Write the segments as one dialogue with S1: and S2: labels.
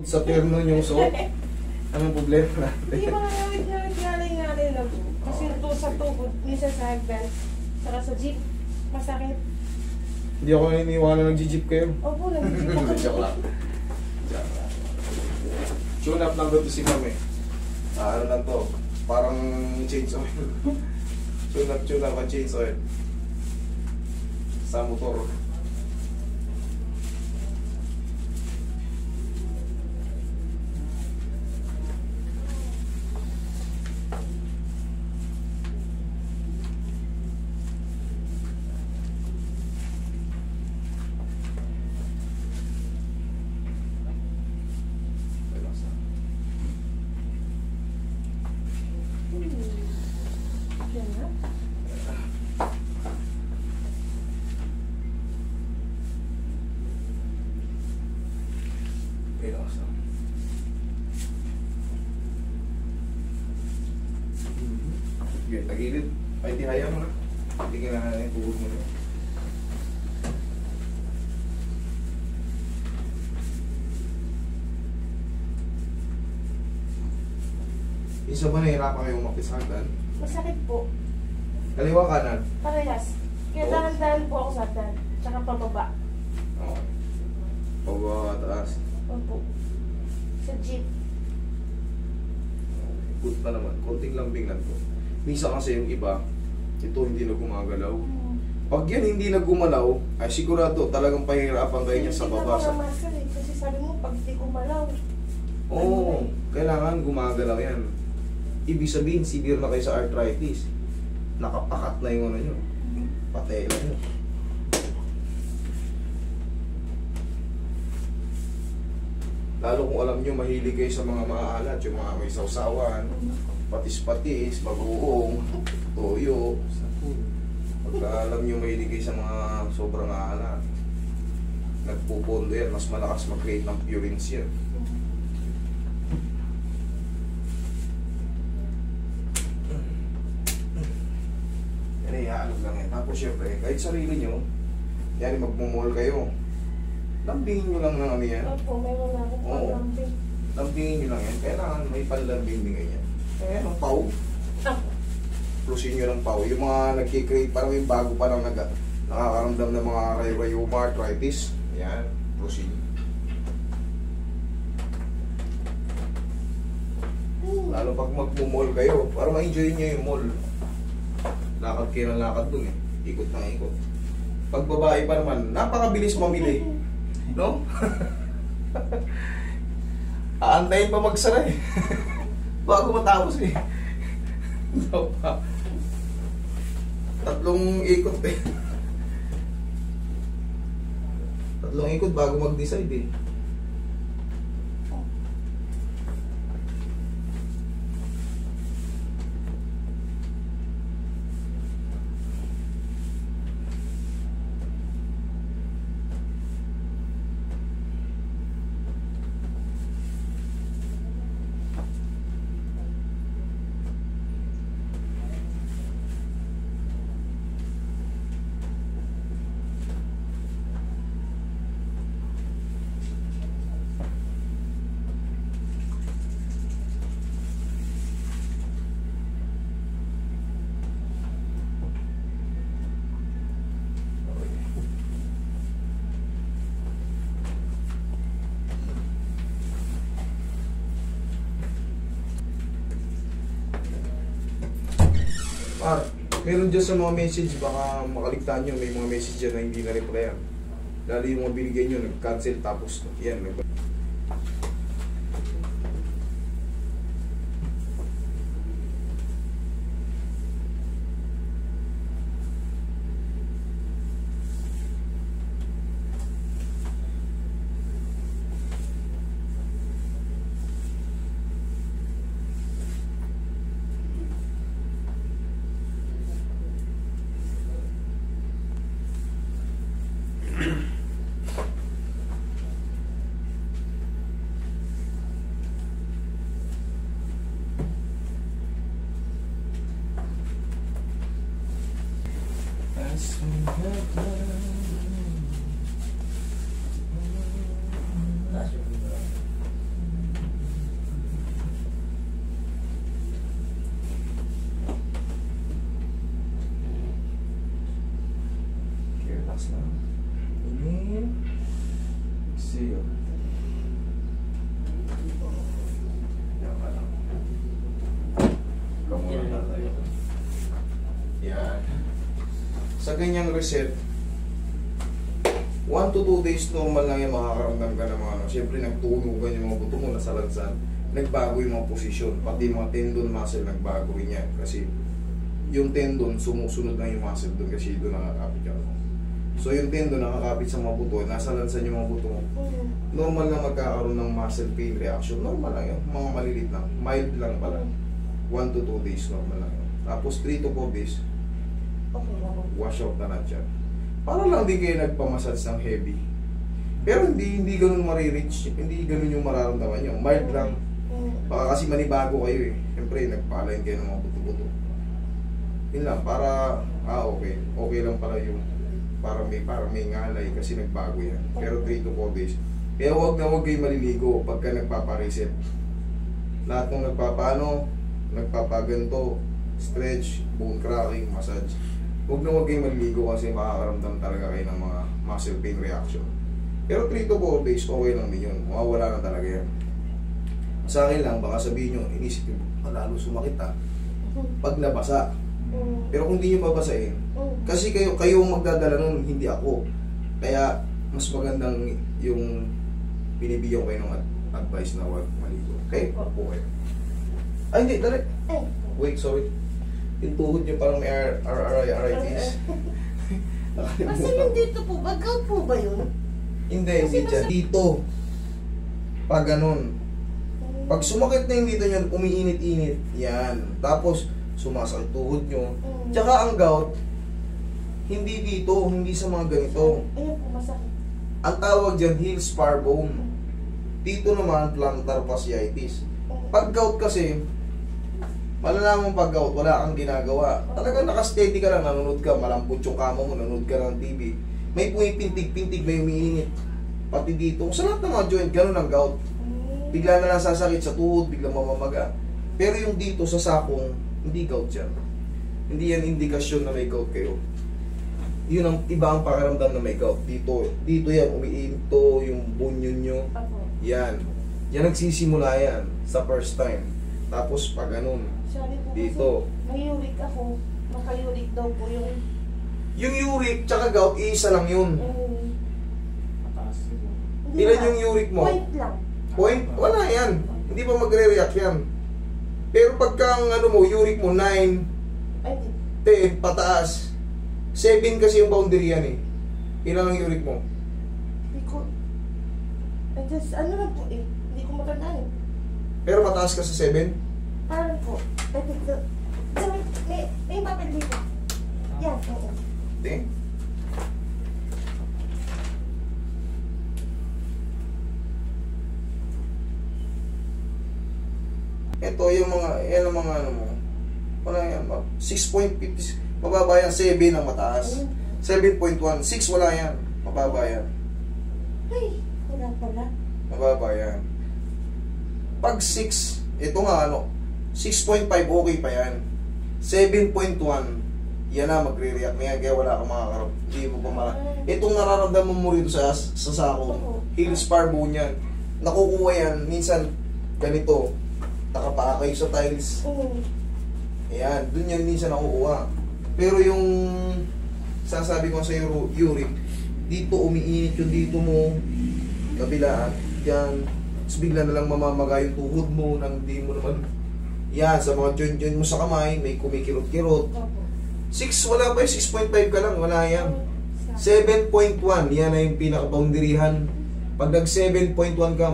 S1: Sa terno yung suot. Anong problema natin?
S2: Hindi mga ngalay-ngalay lang po. Kasi ito sa tubod, minsan sa hagdan, saka sa jeep, masakit.
S1: Hindi ako naniniwala nag-jeep kayo.
S2: Opo, nag-jeep ako.
S1: Joke lang. Joke lang. Tune up lang doon si Mami. Ano lang to? Parang change oil. Tune up ang change oil. Sa motor.
S2: Yan na.
S1: Okay, tagilid. Ay, tihaya mo na. Tingin na yung tubog mo na. Isa ba nahihirapan kayong umakit sa hagdan?
S2: Masakit po.
S1: Kaliwa kanan?
S2: Parehas. Kaya
S1: Oh.
S2: dahan-dahan po ako sa hagdan. Tsaka pababa.
S1: Oo. Pababa, taas.
S2: Opo. Sa jeep.
S1: Good pa naman. Konting lambing lang to. Minsan kasi yung iba, ito hindi na gumagalaw. Pag yan hindi na gumalaw, ay sigurado talagang pahirapan kayo niya sa baba.
S2: Hindi ko master eh. Kasi sabi mo, pag di gumalaw.
S1: Oo, kailangan gumagalaw yan. Ibig sabihin, severe na kayo sa arthritis. Nakapakat na yung ano nyo. Patela nyo. Lalo kung alam nyo, mahilig kayo sa mga maaalat, yung mga may sausawan, patis-patis, bagoong, toyo. Pagka alam nyo, mahilig kayo sa mga sobrang aalat, nagpupondo yan, mas malakas mag-create ng purines yan. Yan ay haalog lang yan. Tapos syempre, kahit sarili nyo, yan magmumol kayo. Lambingin nyo lang ng ano yan.
S2: Opo, meron na ako
S1: Oo.
S2: pag-lambing.
S1: Lambingin nyo lang yan. Kailangan may panlambing din ganyan. Eh, ang pau.
S2: Opo.
S1: Plusin nyo ng pau. Yung mga nagkikreate, parang yung bago pa lang nakakaramdam ng mga rayuma, arthritis. Yan, plusin. Lalo pag magmumall kayo, para ma-enjoy nyo yung mall. Lakad kayo ng lakad dun eh. Ikot na ikot. Pag babae pa naman, napakabilis mamili. No? Aantayin pa magsara eh. Bago matapos eh. No pa. 3 ikot eh. 3 ikot bago mag-decide eh. Meron dyan sa mga message, baka makaligtaan nyo, may mga message dyan na hindi na-replyan. Lalo yung mga binigay nyo, nag-cancel tapos yan, ganyang reset, 1 to 2 days normal lang yan, makakaramdam ka ng mga ano. Siyempre nagtunugan yung mga buto mo, nasalansan, nagbago yung mga posisyon, pati mga tendon muscle nagbago rin yan. Kasi yung tendon, sumusunod lang yung muscle doon kasi doon nakakapit yan. So yung tendon nakakapit sa mga buto, nasalansan yung mga buto mo. Normal na magkakaroon ng muscle pain reaction, normal lang yun, mga malilit lang, mild lang pala. 1 to 2 days normal lang yun. Tapos 3 to 4 days,
S2: Okay lang.
S1: wash out na siya. Para lang di kayo nagpamassage ng heavy. Pero hindi ganun marireach, hindi ganun yung mararamdaman nyo. Mild lang. Baka kasi manibago kayo eh. Siyempre, nagpalain kayo ng mga buto-buto. Yun lang, para, okay. Okay lang pala yung, para may ngalay kasi nagbago yan. Pero 3 to 4 days. Kaya huwag kayo maliligo pagka nagpapareset. Lahat ng nagpapaganto, stretch, bone cracking, massage. Huwag kayo maliligo kasi makakaramdam talaga kayo ng mga muscle pain reaction. Pero 3 to 4 days, okay lang din yun. Mawawala na talaga yan. Sa akin lang, baka sabihin nyo, inisip nyo, lalo sumakit ha. Pag nabasa. Pero kung hindi nyo babasahin, kasi kayo ang magdadala nun, hindi ako. Kaya, mas magandang yung binibigyan kayo ng advice na huwag maligo. Okay? Okay. Ay, hindi, dali. Wait, sorry. Yung tuhod nyo parang may arthritis.
S2: Kasi yung dito po ba? Gout po ba yun?
S1: Hindi dyan. Dito. Pag ganun. Pag sumakit na yung dito nyo, umiinit-init. Yan. Tapos, sumasakit tuhod nyo. Tsaka ang gout, hindi dito, hindi sa mga ganito.
S2: Ayun po, masakit.
S1: Ang tawag dyan, heel spar bone. Dito naman, plantar fasciitis. Pag gout kasi, malalaman pag gout, wala kang ginagawa. Talagang nakasteady ka lang, nanonood ka, malambot yung kama mo, nanonood ka ng TV. May pumipintig-pintig, may umiinit. Pati dito, sa lahat ng mga joint, ganun ang gout. Bigla na lang sasakit sa tuhod, bigla mamamaga. Pero yung dito sa sakong, hindi gout yan. Hindi yan indikasyon na may gout kayo. Yun ang iba ang pakiramdam na may gout. Dito yan, umiinit to, yung bunyon nyo. Yan. Yan nagsisimula yan sa first time. Tapos pag ganun,
S2: Sabi po
S1: dito.
S2: kasi, may uric ako. Maka-uric daw po yung...
S1: Yung uric tsaka gout, isa lang yun.
S2: Hindi
S1: Ilan
S2: na.
S1: yung uric mo?
S2: Point lang.
S1: Point? Wala yan. Hindi pa magre-react yan. Pero pagka ang ano mo, uric mo 9,
S2: Ay,
S1: 10, pataas. 7 kasi yung boundary yan eh. Ilan ang uric mo?
S2: hindi ko... I just, ano lang po eh. Hindi ko matandaan eh.
S1: Pero mataas ka sa 7?
S2: Parang po. I think the... May papel dito. Yan, oo.
S1: Hindi. Ito yung mga, yan ang mga ano mo. Wala yan, 6.50, mababa yan, 7 ang mataas. 7.1, 6 wala yan, mababa yan.
S2: Ay, wala pala.
S1: Mababa yan. Pag 6, ito nga ano, 6.5 okay pa yan. 7.1, yan na, magre-react na yan, kaya wala kang makakarap. Hindi mo pa mara. Itong nararamdaman mo rito sa sako, heel spar bone yan. Nakukuha yan, minsan, ganito, nakapaa kayo sa tiles. Ayan, dun yan minsan nakukuha. Pero yung sasabi ko sa iyo, uric, dito umiinit yung dito mo, kabilaan, yan. Tapos bigla na lang mamamaga yung tuhod mo, nang di mo naman, yan, sa mga joint-joint mo sa kamay, may kumikirot-kirot. 6, wala pa yung 6.5 ka lang, wala yan. 7.1, yan na yung pinaka-boundaryhan. Pag nag 7.1 ka,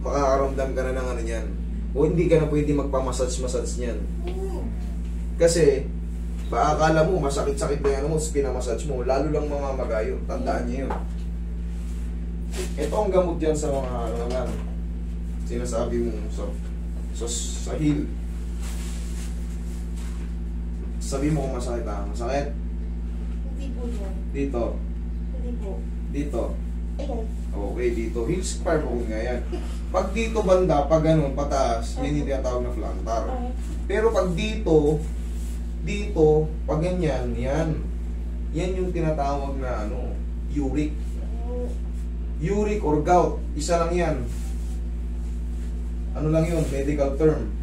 S1: makakaramdam ka na ng ano yan. O hindi ka na pwede magpamassage-massage niyan. Kasi, baka akala mo, masakit-sakit na yan mo, pinamassage mo, lalo lang mamamaga yun. Tandaan niyo yun. Ito ang gamot yan sa mga ano naman. Sinasabi mo sa heel. Sabi mo kung masakit ha? Masakit?
S2: Hindi po yun.
S1: Dito.
S2: Hindi po.
S1: Dito.
S2: Ayan.
S1: Okay, dito. Heel spar bone nga yan. Pag dito banda, pag ganun, pataas, yun yung tinatawag na plantar. Pero pag dito, pag ganyan, yan. Yan yung tinatawag na ano, uric. Uric or gout, isa lang yan. Ano lang yun, medical term.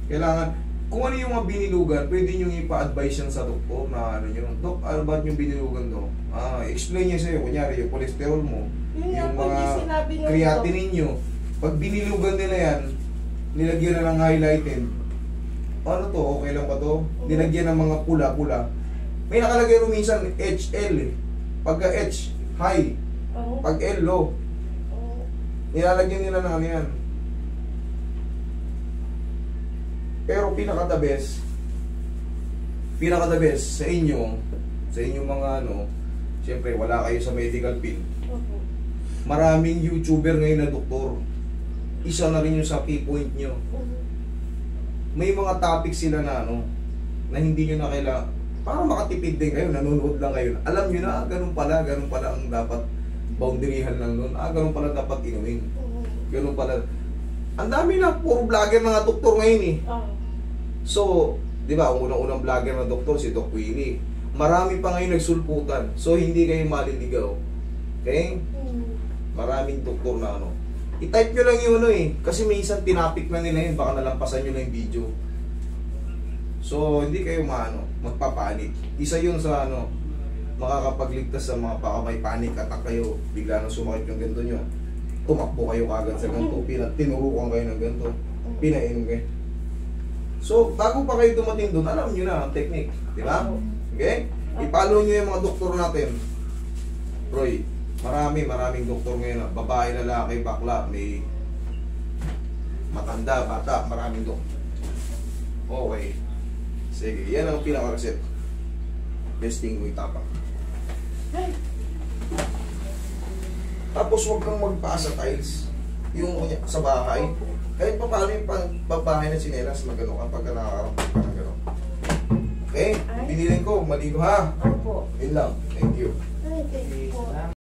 S1: Kailangan, kung ano yung mga binilugan, pwede nyo ipa-advise yan sa doktor na ano nyo, Dok, ano ba yung binilugan to? Explain niya sa'yo, kunyari yung cholesterol mo,
S2: Yun nga
S1: yung
S2: po,
S1: mga
S2: yung sinabi ng
S1: creatinine nyo. Pag binilugan nila yan, nilagyan na ng highlighted, ano to, okay lang ba to? Nilagyan ng mga pula-pula. May nakalagay rin minsan HL eh. Pagka H, high.
S2: Oo.
S1: Pag L, low.
S2: Oo.
S1: Nilalagyan nila ng ano yan. Pero pinaka-the best sa inyong mga ano, siyempre wala kayo sa medical field.
S2: Opo.
S1: Maraming YouTuber ngayon na doktor. Isa na rin yung sa key point nyo.
S2: Oo.
S1: May mga topics sila na ano, na hindi nyo na kailangan, para makatipid din kayo, nanonood lang kayo. Alam nyo na, ganun pala ang dapat boundaryhan lang nun. Ganun pala dapat inumin.
S2: Oo.
S1: Ganun pala. Ang dami na, puro vlogger mga doktor ngayon eh.
S2: Oo.
S1: So, di ba, ang unang-unang vlogger na doktor si Doc Willie. Marami pa ngayon nagsulputan. So, hindi kayo maliligaw. Okay? Maraming doktor na ano. I-type nyo lang yung ano eh. Kasi minsan tinapik na nila yun. Baka nalampasan nyo lang yung video. So, hindi kayo magpapanik. Isa yun sa ano, makakapagligtas sa mga baka may panic attack kayo. Bigla nang sumakit yung ganito nyo. Tumakbo kayo kagad sa ganito. Tinurukan kayo ng ganito. Pinainom kayo. So, bago pa kayo dumating doon, alam nyo na ang technique. Di ba? Okay? I-follow nyo yung mga doktor natin. Roy, maraming doktor ngayon. Babae, lalaki, bakla, may matanda, bata, maraming doktor. Okay. Sige, yan ang pinaka-reset. Best thing mo itapak. Tapos huwag kang magpasa tiles. Yung sa bahay. Kahit pa paano yung babae na sinelas, magano ka pagka nakakaramdam ka ng gano'n. Okay? Binilin ko, maligo ha.
S2: Opo.
S1: Yun lang. Thank you.
S2: Ay, thank you po.